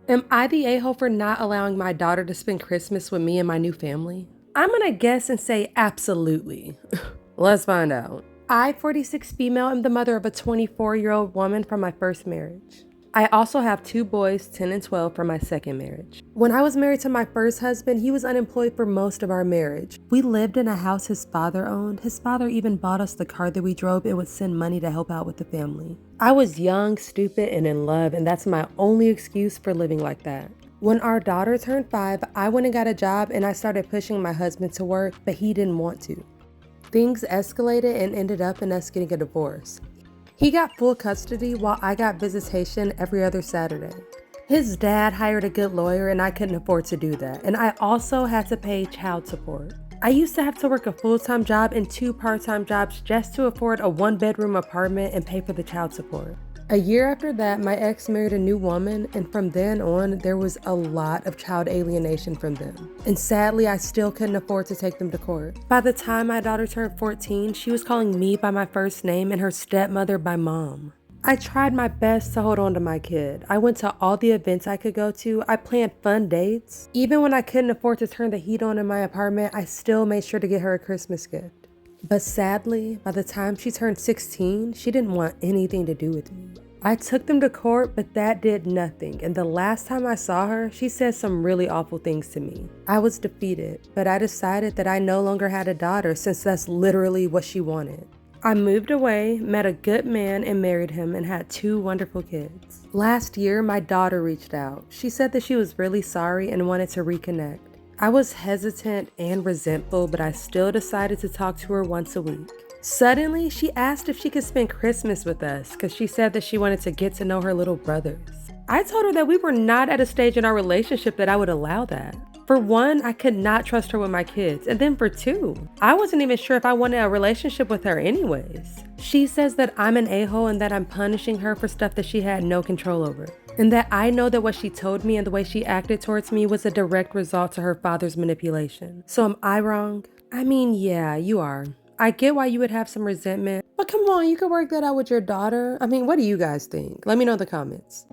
Am I the a-hole for not allowing my daughter to spend Christmas with me and my new family? I'm gonna guess and say absolutely. Let's find out. I, 46 female, am the mother of a 24-year-old woman from my first marriage. I also have 2 boys, 10 and 12, from my second marriage. When I was married to my first husband, he was unemployed for most of our marriage. We lived in a house his father owned. His father even bought us the car that we drove and would send money to help out with the family. I was young, stupid, and in love, and that's my only excuse for living like that. When our daughter turned 5, I went and got a job and I started pushing my husband to work, but he didn't want to. Things escalated and ended up in us getting a divorce. He got full custody while I got visitation every other Saturday. His dad hired a good lawyer and I couldn't afford to do that, and I also had to pay child support. I used to have to work a full-time job and 2 part-time jobs just to afford a 1-bedroom apartment and pay for the child support. A year after that, my ex married a new woman, and from then on, there was a lot of child alienation from them. And sadly, I still couldn't afford to take them to court. By the time my daughter turned 14, she was calling me by my first name and her stepmother by mom. I tried my best to hold on to my kid. I went to all the events I could go to. I planned fun dates. Even when I couldn't afford to turn the heat on in my apartment, I still made sure to get her a Christmas gift. But sadly, by the time she turned 16, she didn't want anything to do with me. I took them to court, but that did nothing, and the last time I saw her, she said some really awful things to me. I was defeated, but I decided that I no longer had a daughter since that's literally what she wanted. I moved away, met a good man, and married him, and had 2 wonderful kids. Last year, my daughter reached out. She said that she was really sorry and wanted to reconnect. I was hesitant and resentful, but I still decided to talk to her once a week. Suddenly, she asked if she could spend Christmas with us because she said that she wanted to get to know her little brothers. I told her that we were not at a stage in our relationship that I would allow that. For one, I could not trust her with my kids, and then for 2, I wasn't even sure if I wanted a relationship with her anyways. She says that I'm an a-hole and that I'm punishing her for stuff that she had no control over, and that I know that what she told me and the way she acted towards me was a direct result to her father's manipulation. So am I wrong? I mean, yeah, you are. I get why you would have some resentment, but come on, you could work that out with your daughter. I mean, what do you guys think? Let me know in the comments.